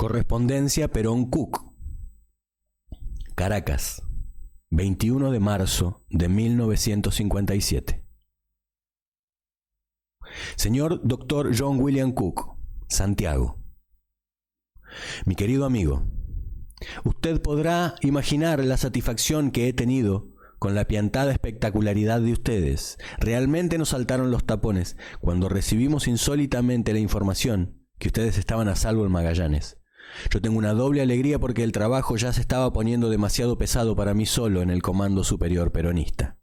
Correspondencia Perón-Cook. Caracas, 21 de marzo de 1957. Señor Dr. John William Cook, Santiago. Mi querido amigo, usted podrá imaginar la satisfacción que he tenido con la apiantada espectacularidad de ustedes. Realmente nos saltaron los tapones cuando recibimos insólitamente la información que ustedes estaban a salvo en Magallanes. Yo tengo una doble alegría porque el trabajo ya se estaba poniendo demasiado pesado para mí solo en el Comando Superior Peronista.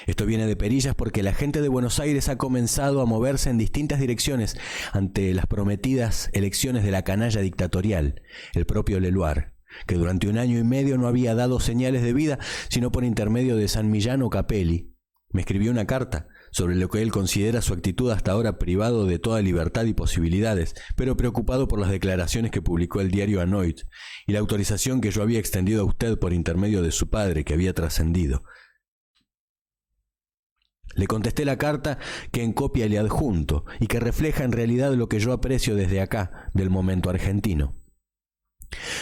Esto viene de perillas porque la gente de Buenos Aires ha comenzado a moverse en distintas direcciones ante las prometidas elecciones de la canalla dictatorial, el propio Leluar, que durante 1 año y medio no había dado señales de vida sino por intermedio de San Millán o Capelli. Me escribió una carta sobre lo que él considera su actitud hasta ahora privado de toda libertad y posibilidades, pero preocupado por las declaraciones que publicó el diario Anoit y la autorización que yo había extendido a usted por intermedio de su padre, que había trascendido. Le contesté la carta que en copia le adjunto y que refleja en realidad lo que yo aprecio desde acá, del momento argentino.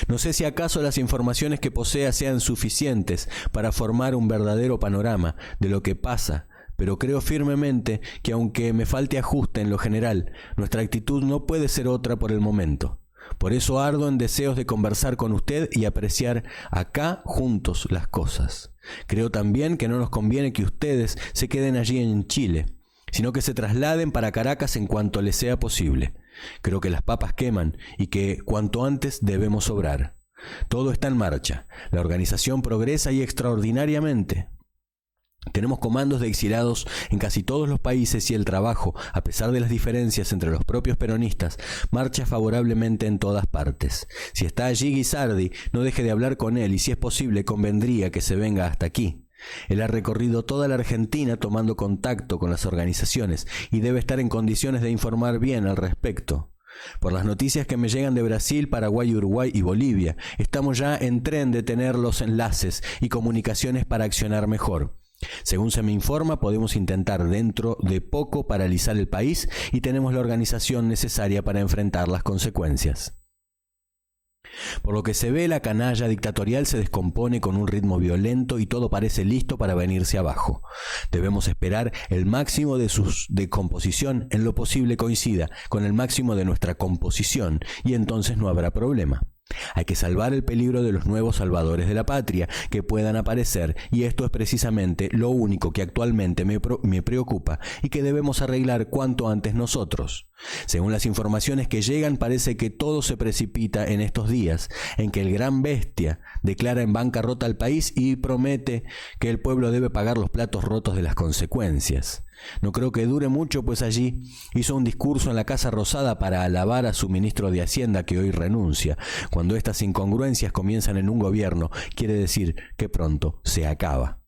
No sé si acaso las informaciones que posea sean suficientes para formar un verdadero panorama de lo que pasa, pero creo firmemente que aunque me falte ajuste en lo general, nuestra actitud no puede ser otra por el momento. Por eso ardo en deseos de conversar con usted y apreciar acá juntos las cosas. Creo también que no nos conviene que ustedes se queden allí en Chile, sino que se trasladen para Caracas en cuanto les sea posible. Creo que las papas queman y que cuanto antes debemos obrar. Todo está en marcha. La organización progresa y extraordinariamente. Tenemos comandos de exiliados en casi todos los países y el trabajo, a pesar de las diferencias entre los propios peronistas, marcha favorablemente en todas partes. Si está allí Guisardi, no deje de hablar con él y si es posible convendría que se venga hasta aquí. Él ha recorrido toda la Argentina tomando contacto con las organizaciones y debe estar en condiciones de informar bien al respecto. Por las noticias que me llegan de Brasil, Paraguay, Uruguay y Bolivia, estamos ya en tren de tener los enlaces y comunicaciones para accionar mejor. Según se me informa, podemos intentar dentro de poco paralizar el país y tenemos la organización necesaria para enfrentar las consecuencias. Por lo que se ve, la canalla dictatorial se descompone con un ritmo violento y todo parece listo para venirse abajo. Debemos esperar el máximo de su decomposición en lo posible coincida con el máximo de nuestra composición y entonces no habrá problema. Hay que salvar el peligro de los nuevos salvadores de la patria que puedan aparecer y esto es precisamente lo único que actualmente me preocupa y que debemos arreglar cuanto antes nosotros. Según las informaciones que llegan, parece que todo se precipita en estos días en que el gran bestia declara en bancarrota al país y promete que el pueblo debe pagar los platos rotos de las consecuencias. No creo que dure mucho, pues allí hizo un discurso en la Casa Rosada para alabar a su ministro de Hacienda que hoy renuncia. Cuando estas incongruencias comienzan en un gobierno, quiere decir que pronto se acaba.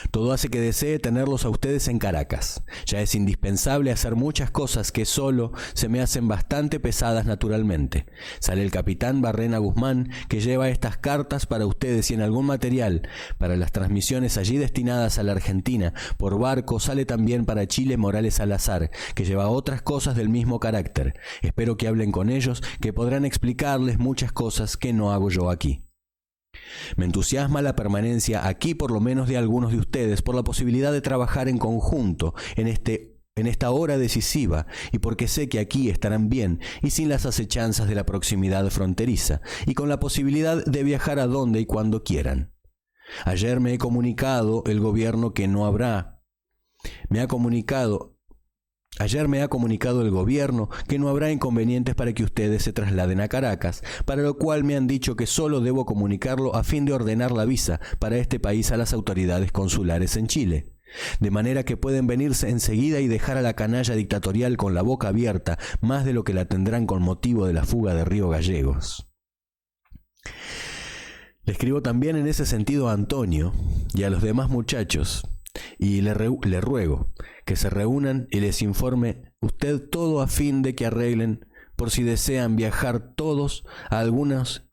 Todo hace que desee tenerlos a ustedes en Caracas. Ya es indispensable hacer muchas cosas que solo se me hacen bastante pesadas naturalmente. Sale el capitán Barrena Guzmán, que lleva estas cartas para ustedes y en algún material para las transmisiones allí destinadas a la Argentina. Por barco sale también para Chile Morales Salazar, que lleva otras cosas del mismo carácter. Espero que hablen con ellos, que podrán explicarles muchas cosas que no hago yo aquí. Me entusiasma la permanencia aquí por lo menos de algunos de ustedes por la posibilidad de trabajar en conjunto en esta hora decisiva y porque sé que aquí estarán bien y sin las acechanzas de la proximidad fronteriza y con la posibilidad de viajar a donde y cuando quieran. Ayer me ha comunicado el gobierno que no habrá inconvenientes para que ustedes se trasladen a Caracas, para lo cual me han dicho que solo debo comunicarlo a fin de ordenar la visa para este país a las autoridades consulares en Chile. De manera que pueden venirse enseguida y dejar a la canalla dictatorial con la boca abierta, más de lo que la tendrán con motivo de la fuga de Río Gallegos. Le escribo también en ese sentido a Antonio y a los demás muchachos, y le ruego que se reúnan y les informe usted todo a fin de que arreglen por si desean viajar todos, algunos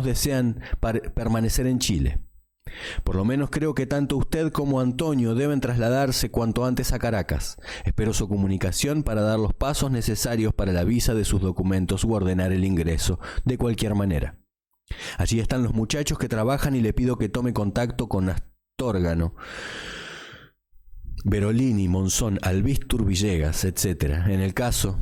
desean permanecer en Chile. Por lo menos creo que tanto usted como Antonio deben trasladarse cuanto antes a Caracas. Espero su comunicación para dar los pasos necesarios para la visa de sus documentos u ordenar el ingreso, de cualquier manera. Allí están los muchachos que trabajan y le pido que tome contacto con Astórgano, Berolini, Monzón, Albistur, Villegas, etc. En el caso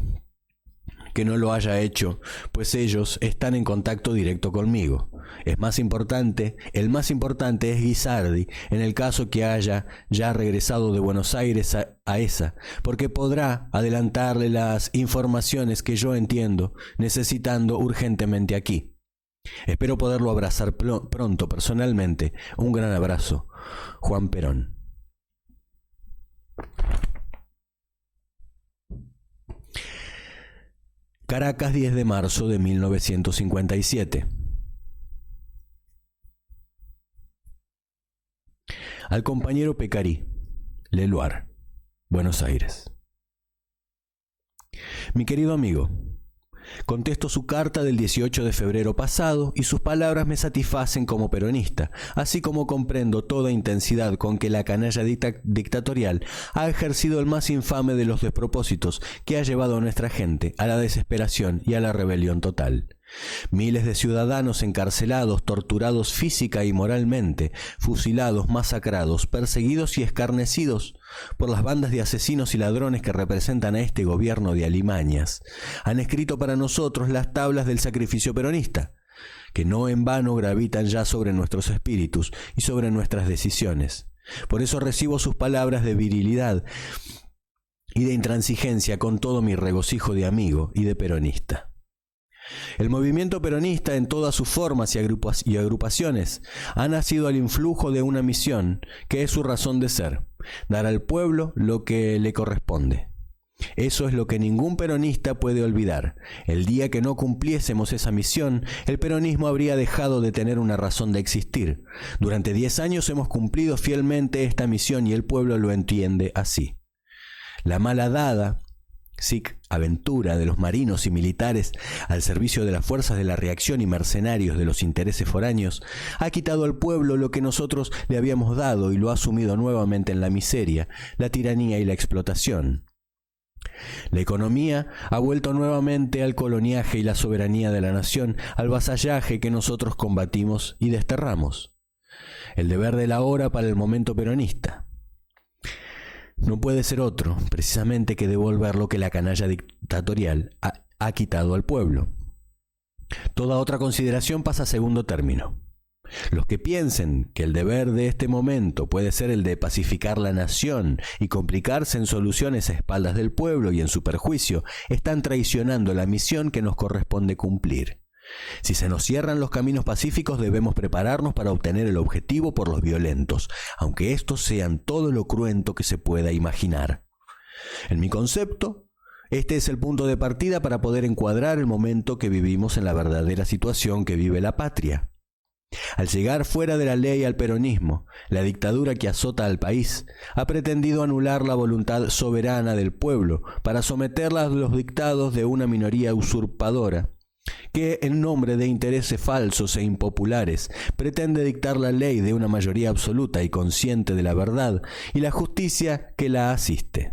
que no lo haya hecho, pues ellos están en contacto directo conmigo. El más importante es Guisardi, en el caso que haya ya regresado de Buenos Aires a esa, porque podrá adelantarle las informaciones que yo entiendo necesitando urgentemente aquí. Espero poderlo abrazar pronto personalmente. Un gran abrazo. Juan Perón. Caracas, 10 de marzo de 1957. Al compañero Pecarí, Leluar, Buenos Aires. Mi querido amigo, contesto su carta del 18 de febrero pasado y sus palabras me satisfacen como peronista, así como comprendo toda intensidad con que la canalla dictatorial ha ejercido el más infame de los despropósitos que ha llevado a nuestra gente a la desesperación y a la rebelión total. Miles de ciudadanos encarcelados, torturados física y moralmente, fusilados, masacrados, perseguidos y escarnecidos por las bandas de asesinos y ladrones que representan a este gobierno de alimañas, han escrito para nosotros las tablas del sacrificio peronista, que no en vano gravitan ya sobre nuestros espíritus y sobre nuestras decisiones. Por eso recibo sus palabras de virilidad y de intransigencia con todo mi regocijo de amigo y de peronista. El movimiento peronista en todas sus formas y agrupaciones ha nacido al influjo de una misión que es su razón de ser: dar al pueblo lo que le corresponde. Eso es lo que ningún peronista puede olvidar. El día que no cumpliésemos esa misión, el peronismo habría dejado de tener una razón de existir. Durante 10 años hemos cumplido fielmente esta misión y el pueblo lo entiende así. La malhadada aventura de los marinos y militares al servicio de las fuerzas de la reacción y mercenarios de los intereses foráneos ha quitado al pueblo lo que nosotros le habíamos dado y lo ha sumido nuevamente en la miseria, la tiranía y la explotación. La economía ha vuelto nuevamente al coloniaje y la soberanía de la nación, al vasallaje que nosotros combatimos y desterramos. El deber de la hora para el momento peronista no puede ser otro, precisamente, que devolver lo que la canalla dictatorial ha quitado al pueblo. Toda otra consideración pasa a segundo término. Los que piensen que el deber de este momento puede ser el de pacificar la nación y complicarse en soluciones a espaldas del pueblo y en su perjuicio, están traicionando la misión que nos corresponde cumplir. Si se nos cierran los caminos pacíficos, debemos prepararnos para obtener el objetivo por los violentos, aunque estos sean todo lo cruento que se pueda imaginar. En mi concepto, este es el punto de partida para poder encuadrar el momento que vivimos en la verdadera situación que vive la patria. Al llegar fuera de la ley al peronismo, la dictadura que azota al país ha pretendido anular la voluntad soberana del pueblo para someterla a los dictados de una minoría usurpadora, que en nombre de intereses falsos e impopulares pretende dictar la ley de una mayoría absoluta y consciente de la verdad y la justicia que la asiste.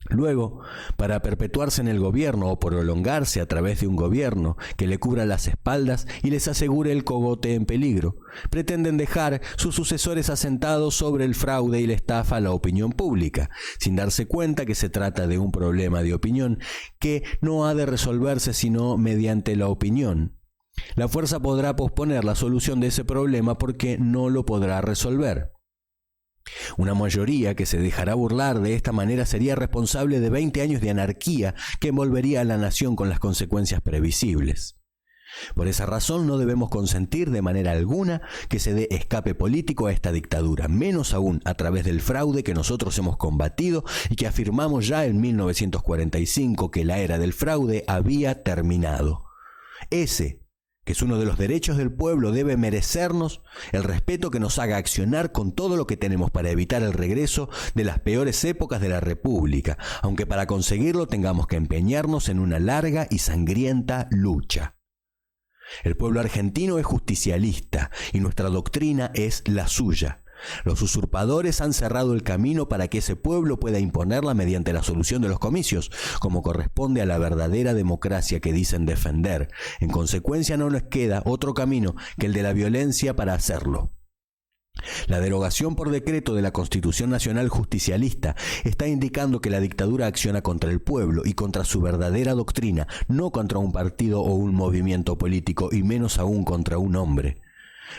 Luego, para perpetuarse en el gobierno o prolongarse a través de un gobierno que le cubra las espaldas y les asegure el cogote en peligro, pretenden dejar sus sucesores asentados sobre el fraude y la estafa a la opinión pública, sin darse cuenta que se trata de un problema de opinión que no ha de resolverse sino mediante la opinión. La fuerza podrá posponer la solución de ese problema porque no lo podrá resolver. Una mayoría que se dejará burlar de esta manera sería responsable de 20 años de anarquía que envolvería a la nación con las consecuencias previsibles. Por esa razón no debemos consentir de manera alguna que se dé escape político a esta dictadura, menos aún a través del fraude que nosotros hemos combatido y que afirmamos ya en 1945 que la era del fraude había terminado. Ese, que es uno de los derechos del pueblo, debe merecernos el respeto que nos haga accionar con todo lo que tenemos para evitar el regreso de las peores épocas de la República, aunque para conseguirlo tengamos que empeñarnos en una larga y sangrienta lucha. El pueblo argentino es justicialista y nuestra doctrina es la suya. Los usurpadores han cerrado el camino para que ese pueblo pueda imponerla mediante la solución de los comicios, como corresponde a la verdadera democracia que dicen defender. En consecuencia, no nos queda otro camino que el de la violencia para hacerlo. La derogación por decreto de la Constitución Nacional Justicialista está indicando que la dictadura acciona contra el pueblo y contra su verdadera doctrina, no contra un partido o un movimiento político, y menos aún contra un hombre.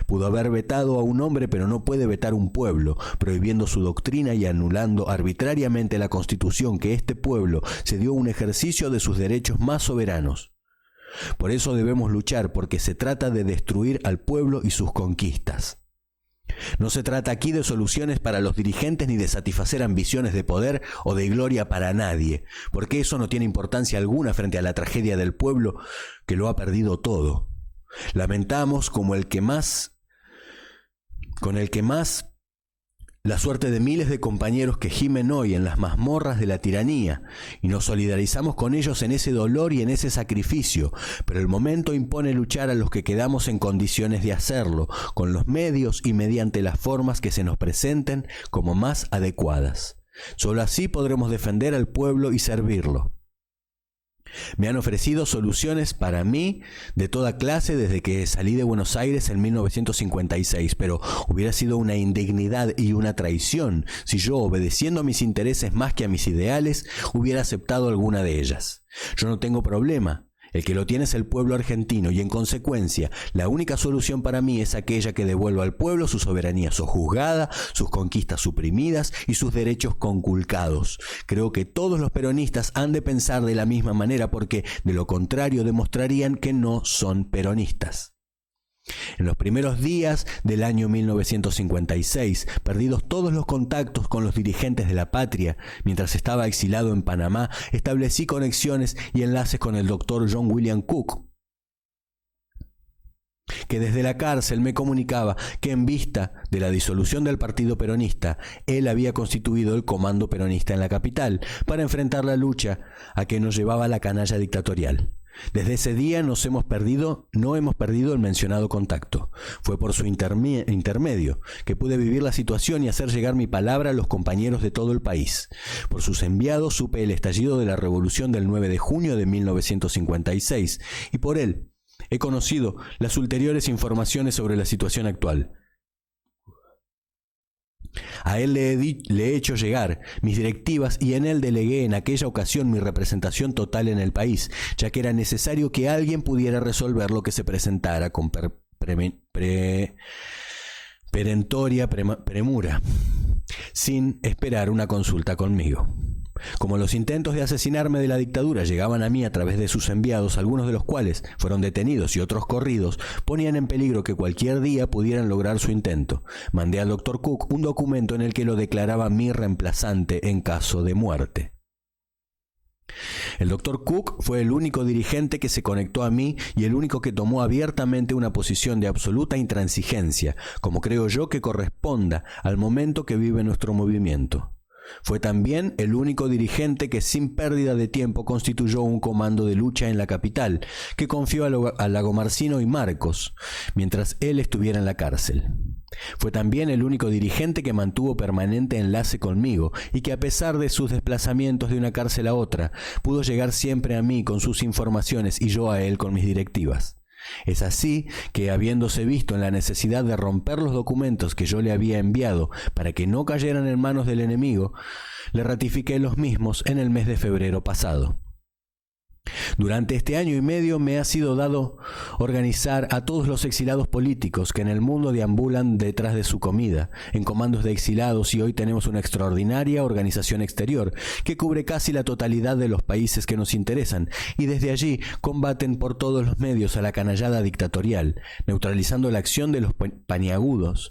Pudo haber vetado a un hombre, pero no puede vetar un pueblo, prohibiendo su doctrina y anulando arbitrariamente la Constitución que este pueblo se dio un ejercicio de sus derechos más soberanos. Por eso debemos luchar, porque se trata de destruir al pueblo y sus conquistas. No se trata aquí de soluciones para los dirigentes ni de satisfacer ambiciones de poder o de gloria para nadie, porque eso no tiene importancia alguna frente a la tragedia del pueblo que lo ha perdido todo. Lamentamos con el que más la suerte de miles de compañeros que gimen hoy en las mazmorras de la tiranía, y nos solidarizamos con ellos en ese dolor y en ese sacrificio, pero el momento impone luchar a los que quedamos en condiciones de hacerlo, con los medios y mediante las formas que se nos presenten como más adecuadas. Solo así podremos defender al pueblo y servirlo. Me han ofrecido soluciones para mí de toda clase desde que salí de Buenos Aires en 1956, pero hubiera sido una indignidad y una traición si yo, obedeciendo a mis intereses más que a mis ideales, hubiera aceptado alguna de ellas. Yo no tengo problema. El que lo tiene es el pueblo argentino y, en consecuencia, la única solución para mí es aquella que devuelva al pueblo su soberanía sojuzgada, sus conquistas suprimidas y sus derechos conculcados. Creo que todos los peronistas han de pensar de la misma manera, porque de lo contrario demostrarían que no son peronistas. En los primeros días del año 1956, perdidos todos los contactos con los dirigentes de la patria, mientras estaba exilado en Panamá, establecí conexiones y enlaces con el doctor John William Cook, que desde la cárcel me comunicaba que en vista de la disolución del Partido Peronista, él había constituido el Comando Peronista en la capital para enfrentar la lucha a que nos llevaba la canalla dictatorial. Desde ese día no hemos perdido el mencionado contacto. Fue por su intermedio que pude vivir la situación y hacer llegar mi palabra a los compañeros de todo el país. Por sus enviados supe el estallido de la revolución del 9 de junio de 1956 y por él he conocido las ulteriores informaciones sobre la situación actual. A él le he hecho llegar mis directivas y en él delegué en aquella ocasión mi representación total en el país, ya que era necesario que alguien pudiera resolver lo que se presentara con perentoria premura, sin esperar una consulta conmigo. Como los intentos de asesinarme de la dictadura llegaban a mí a través de sus enviados, algunos de los cuales fueron detenidos y otros corridos, ponían en peligro que cualquier día pudieran lograr su intento. Mandé al Dr. Cook un documento en el que lo declaraba mi reemplazante en caso de muerte. El Dr. Cook fue el único dirigente que se conectó a mí y el único que tomó abiertamente una posición de absoluta intransigencia, como creo yo que corresponda al momento que vive nuestro movimiento. Fue también el único dirigente que sin pérdida de tiempo constituyó un comando de lucha en la capital, que confió a Lagomarsino y Marcos, mientras él estuviera en la cárcel. Fue también el único dirigente que mantuvo permanente enlace conmigo y que, a pesar de sus desplazamientos de una cárcel a otra, pudo llegar siempre a mí con sus informaciones y yo a él con mis directivas. Es así que, habiéndose visto en la necesidad de romper los documentos que yo le había enviado para que no cayeran en manos del enemigo, le ratifiqué los mismos en el mes de febrero pasado. Durante este año y medio me ha sido dado organizar a todos los exilados políticos que en el mundo deambulan detrás de su comida, en comandos de exilados, y hoy tenemos una extraordinaria organización exterior que cubre casi la totalidad de los países que nos interesan, y desde allí combaten por todos los medios a la canallada dictatorial, neutralizando la acción de los paniagudos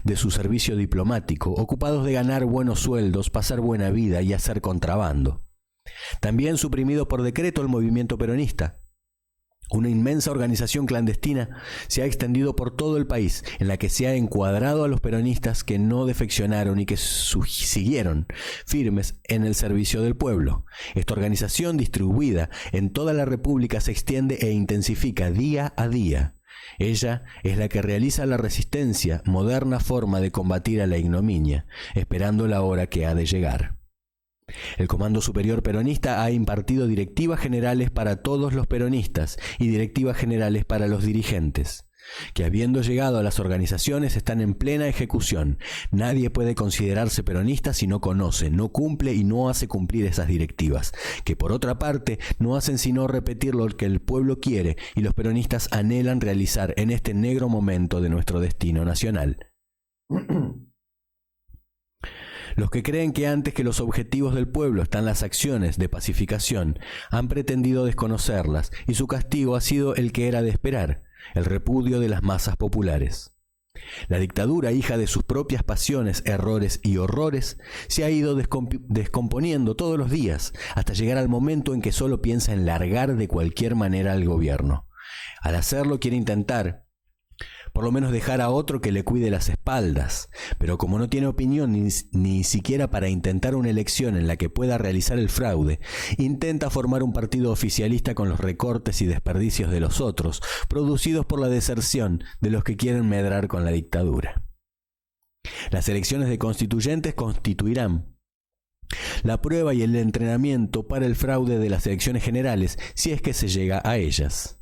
de su servicio diplomático, ocupados de ganar buenos sueldos, pasar buena vida y hacer contrabando. También suprimido por decreto el movimiento peronista. Una inmensa organización clandestina se ha extendido por todo el país, en la que se ha encuadrado a los peronistas que no defeccionaron y que siguieron firmes en el servicio del pueblo. Esta organización, distribuida en toda la República, se extiende e intensifica día a día. Ella es la que realiza la resistencia, moderna forma de combatir a la ignominia, esperando la hora que ha de llegar. El Comando Superior Peronista ha impartido directivas generales para todos los peronistas y directivas generales para los dirigentes, que habiendo llegado a las organizaciones están en plena ejecución. Nadie puede considerarse peronista si no conoce, no cumple y no hace cumplir esas directivas, que por otra parte no hacen sino repetir lo que el pueblo quiere y los peronistas anhelan realizar en este negro momento de nuestro destino nacional. Los que creen que antes que los objetivos del pueblo están las acciones de pacificación, han pretendido desconocerlas, y su castigo ha sido el que era de esperar, el repudio de las masas populares. La dictadura, hija de sus propias pasiones, errores y horrores, se ha ido descomponiendo todos los días, hasta llegar al momento en que solo piensa en largar de cualquier manera al gobierno. Al hacerlo quiere intentar por lo menos dejar a otro que le cuide las espaldas, pero como no tiene opinión ni siquiera para intentar una elección en la que pueda realizar el fraude, intenta formar un partido oficialista con los recortes y desperdicios de los otros, producidos por la deserción de los que quieren medrar con la dictadura. Las elecciones de constituyentes constituirán la prueba y el entrenamiento para el fraude de las elecciones generales, si es que se llega a ellas.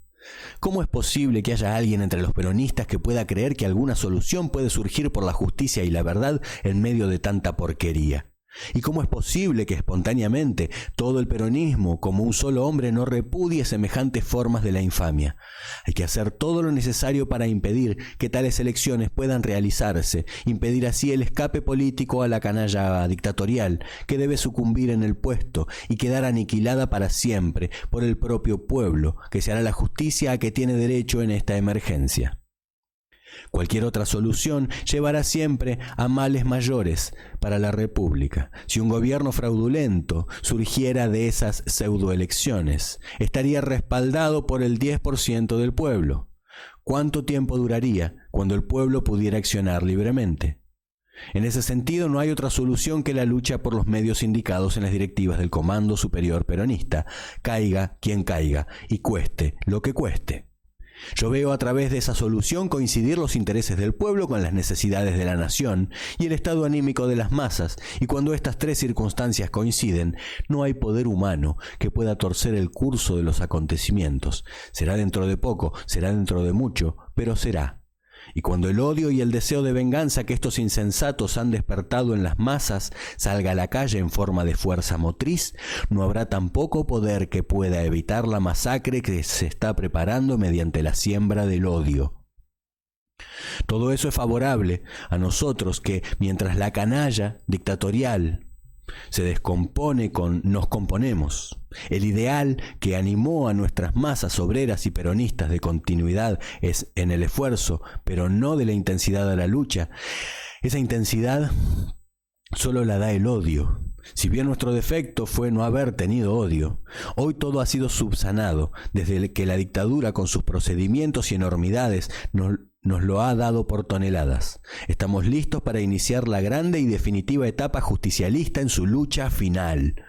¿Cómo es posible que haya alguien entre los peronistas que pueda creer que alguna solución puede surgir por la justicia y la verdad en medio de tanta porquería? ¿Y cómo es posible que espontáneamente todo el peronismo, como un solo hombre, no repudie semejantes formas de la infamia? Hay que hacer todo lo necesario para impedir que tales elecciones puedan realizarse, impedir así el escape político a la canalla dictatorial, que debe sucumbir en el puesto y quedar aniquilada para siempre por el propio pueblo, que se hará la justicia a que tiene derecho en esta emergencia. Cualquier otra solución llevará siempre a males mayores para la República. Si un gobierno fraudulento surgiera de esas pseudoelecciones, estaría respaldado por el 10% del pueblo. ¿Cuánto tiempo duraría cuando el pueblo pudiera accionar libremente? En ese sentido, no hay otra solución que la lucha por los medios indicados en las directivas del Comando Superior Peronista, caiga quien caiga y cueste lo que cueste. Yo veo a través de esa solución coincidir los intereses del pueblo con las necesidades de la nación y el estado anímico de las masas, y cuando estas tres circunstancias coinciden, no hay poder humano que pueda torcer el curso de los acontecimientos. Será dentro de poco, será dentro de mucho, pero será. Y cuando el odio y el deseo de venganza que estos insensatos han despertado en las masas salga a la calle en forma de fuerza motriz, no habrá tampoco poder que pueda evitar la masacre que se está preparando mediante la siembra del odio. Todo eso es favorable a nosotros que, mientras la canalla dictatorial se descompone, nos componemos. El ideal que animó a nuestras masas obreras y peronistas de continuidad es en el esfuerzo, pero no de la intensidad de la lucha. Esa intensidad solo la da el odio. Si bien nuestro defecto fue no haber tenido odio, hoy todo ha sido subsanado, desde que la dictadura con sus procedimientos y enormidades nos lo ha dado por toneladas. Estamos listos para iniciar la grande y definitiva etapa justicialista en su lucha final.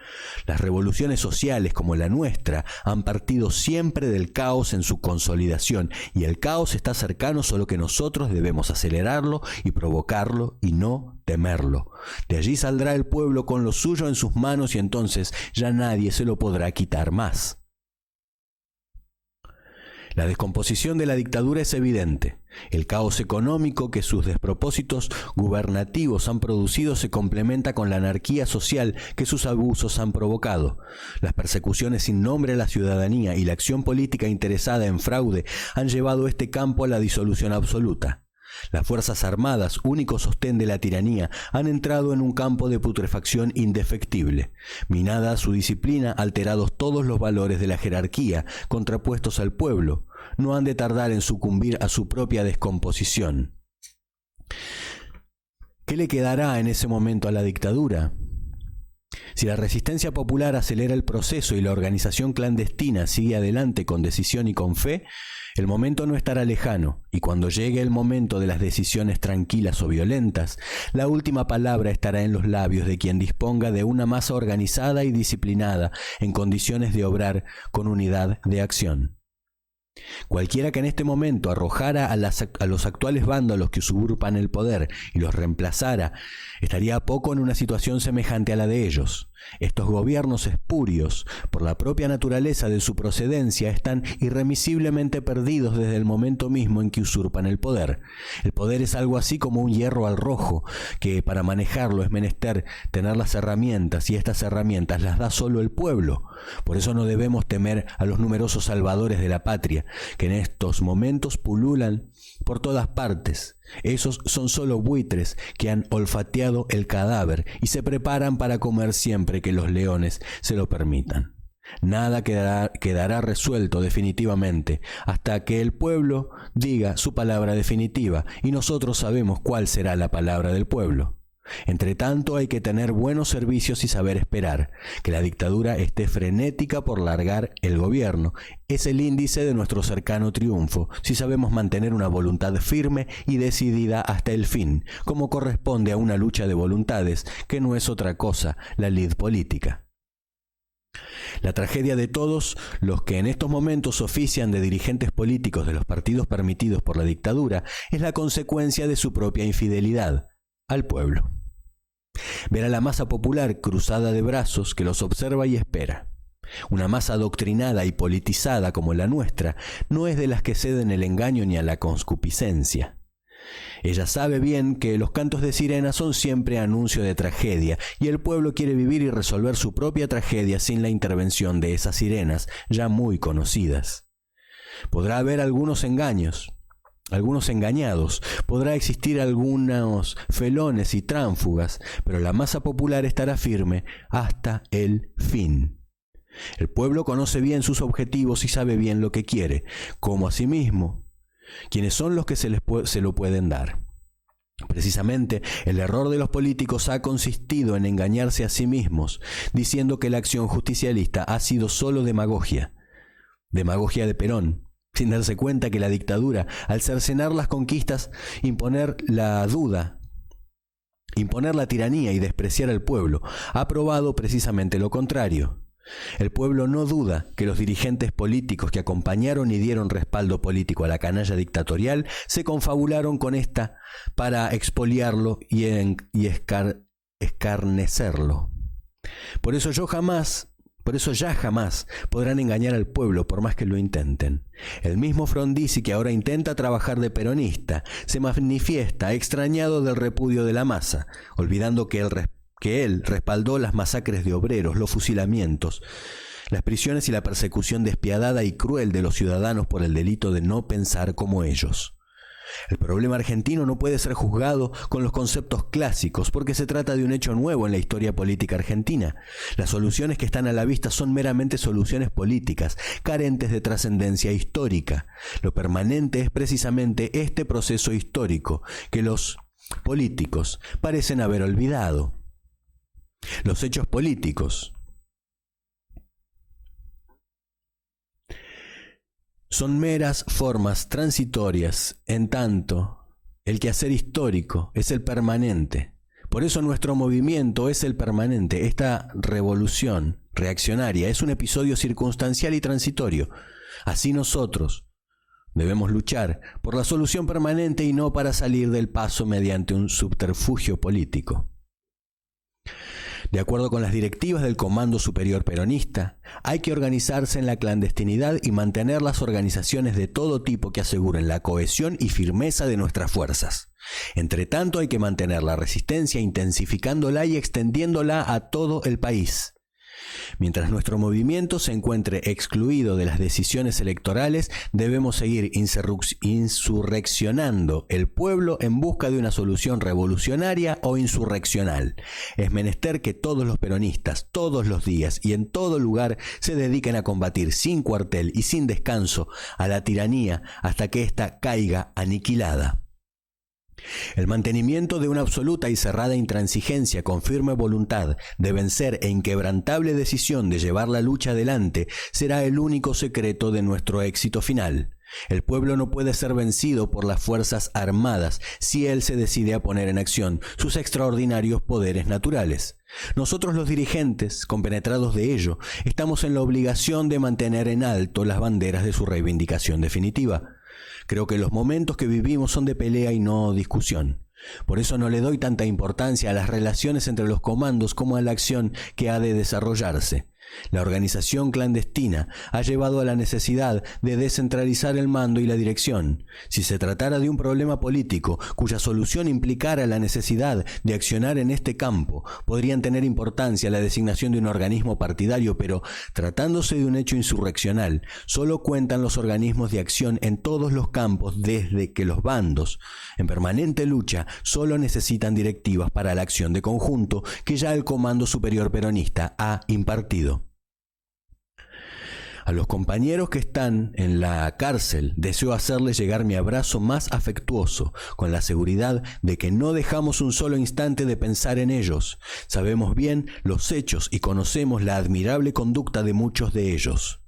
Las revoluciones sociales como la nuestra han partido siempre del caos en su consolidación, y el caos está cercano, solo que nosotros debemos acelerarlo y provocarlo y no temerlo. De allí saldrá el pueblo con lo suyo en sus manos y entonces ya nadie se lo podrá quitar más. La descomposición de la dictadura es evidente. El caos económico que sus despropósitos gubernativos han producido se complementa con la anarquía social que sus abusos han provocado. Las persecuciones sin nombre a la ciudadanía y la acción política interesada en fraude han llevado este campo a la disolución absoluta. Las Fuerzas Armadas, único sostén de la tiranía, han entrado en un campo de putrefacción indefectible. Minada su disciplina, alterados todos los valores de la jerarquía, contrapuestos al pueblo, no han de tardar en sucumbir a su propia descomposición. ¿Qué le quedará en ese momento a la dictadura? Si la resistencia popular acelera el proceso y la organización clandestina sigue adelante con decisión y con fe, el momento no estará lejano, y cuando llegue el momento de las decisiones tranquilas o violentas, la última palabra estará en los labios de quien disponga de una masa organizada y disciplinada en condiciones de obrar con unidad de acción. Cualquiera que en este momento arrojara a los actuales vándalos que usurpan el poder y los reemplazara, estaría a poco en una situación semejante a la de ellos. Estos gobiernos espurios, por la propia naturaleza de su procedencia, están irremisiblemente perdidos desde el momento mismo en que usurpan el poder. El poder es algo así como un hierro al rojo, que para manejarlo es menester tener las herramientas, y estas herramientas las da solo el pueblo. Por eso no debemos temer a los numerosos salvadores de la patria, que en estos momentos pululan por todas partes. Esos son solo buitres que han olfateado el cadáver y se preparan para comer siempre que los leones se lo permitan. Nada quedará resuelto definitivamente hasta que el pueblo diga su palabra definitiva, y nosotros sabemos cuál será la palabra del pueblo. Entre tanto, hay que tener buenos servicios y saber esperar. Que la dictadura esté frenética por largar el gobierno es el índice de nuestro cercano triunfo, si sabemos mantener una voluntad firme y decidida hasta el fin, como corresponde a una lucha de voluntades, que no es otra cosa la lid política. La tragedia de todos los que en estos momentos ofician de dirigentes políticos de los partidos permitidos por la dictadura es la consecuencia de su propia infidelidad al pueblo. Ver a la masa popular cruzada de brazos que los observa y espera. Una masa adoctrinada y politizada como la nuestra no es de las que ceden el engaño ni a la concupiscencia. Ella sabe bien que los cantos de sirena son siempre anuncio de tragedia, y el pueblo quiere vivir y resolver su propia tragedia sin la intervención de esas sirenas ya muy conocidas. Podrá haber algunos engaños, algunos engañados, podrá existir algunos felones y tránfugas, pero la masa popular estará firme hasta el fin. El pueblo conoce bien sus objetivos y sabe bien lo que quiere, como asimismo quienes son los que se lo pueden dar. Precisamente, el error de los políticos ha consistido en engañarse a sí mismos, diciendo que la acción justicialista ha sido solo demagogia de Perón, sin darse cuenta que la dictadura, al cercenar las conquistas, imponer la duda, imponer la tiranía y despreciar al pueblo, ha probado precisamente lo contrario. El pueblo no duda que los dirigentes políticos que acompañaron y dieron respaldo político a la canalla dictatorial se confabularon con esta para expoliarlo y escarnecerlo. Por eso ya jamás podrán engañar al pueblo por más que lo intenten. El mismo Frondizi, que ahora intenta trabajar de peronista, se manifiesta extrañado del repudio de la masa, olvidando que él respaldó las masacres de obreros, los fusilamientos, las prisiones y la persecución despiadada y cruel de los ciudadanos por el delito de no pensar como ellos. El problema argentino no puede ser juzgado con los conceptos clásicos, porque se trata de un hecho nuevo en la historia política argentina. Las soluciones que están a la vista son meramente soluciones políticas, carentes de trascendencia histórica. Lo permanente es precisamente este proceso histórico que los políticos parecen haber olvidado. Los hechos políticos son meras formas transitorias, en tanto el quehacer histórico es el permanente. Por eso nuestro movimiento es el permanente. Esta revolución reaccionaria es un episodio circunstancial y transitorio. Así nosotros debemos luchar por la solución permanente y no para salir del paso mediante un subterfugio político. De acuerdo con las directivas del Comando Superior Peronista, hay que organizarse en la clandestinidad y mantener las organizaciones de todo tipo que aseguren la cohesión y firmeza de nuestras fuerzas. Entre tanto, hay que mantener la resistencia intensificándola y extendiéndola a todo el país. Mientras nuestro movimiento se encuentre excluido de las decisiones electorales, debemos seguir insurreccionando el pueblo en busca de una solución revolucionaria o insurreccional. Es menester que todos los peronistas, todos los días y en todo lugar, se dediquen a combatir sin cuartel y sin descanso a la tiranía hasta que ésta caiga aniquilada. El mantenimiento de una absoluta y cerrada intransigencia con firme voluntad de vencer e inquebrantable decisión de llevar la lucha adelante será el único secreto de nuestro éxito final. El pueblo no puede ser vencido por las fuerzas armadas si él se decide a poner en acción sus extraordinarios poderes naturales. Nosotros los dirigentes, compenetrados de ello, estamos en la obligación de mantener en alto las banderas de su reivindicación definitiva. Creo que los momentos que vivimos son de pelea y no discusión. Por eso no le doy tanta importancia a las relaciones entre los comandos como a la acción que ha de desarrollarse. La organización clandestina ha llevado a la necesidad de descentralizar el mando y la dirección. Si se tratara de un problema político cuya solución implicara la necesidad de accionar en este campo, podrían tener importancia la designación de un organismo partidario, pero tratándose de un hecho insurreccional, solo cuentan los organismos de acción en todos los campos desde que los bandos, en permanente lucha, solo necesitan directivas para la acción de conjunto que ya el Comando Superior Peronista ha impartido. A los compañeros que están en la cárcel deseo hacerles llegar mi abrazo más afectuoso, con la seguridad de que no dejamos un solo instante de pensar en ellos. Sabemos bien los hechos y conocemos la admirable conducta de muchos de ellos,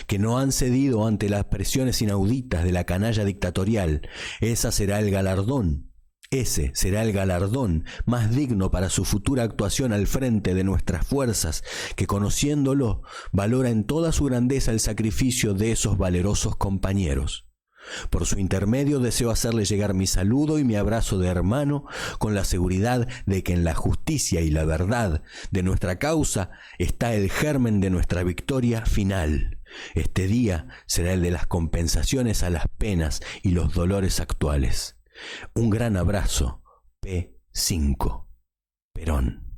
que no han cedido ante las presiones inauditas de la canalla dictatorial. Ese será el galardón más digno para su futura actuación al frente de nuestras fuerzas, que conociéndolo, valora en toda su grandeza el sacrificio de esos valerosos compañeros. Por su intermedio deseo hacerle llegar mi saludo y mi abrazo de hermano, con la seguridad de que en la justicia y la verdad de nuestra causa está el germen de nuestra victoria final. Este día será el de las compensaciones a las penas y los dolores actuales. Un gran abrazo, P5. Perón.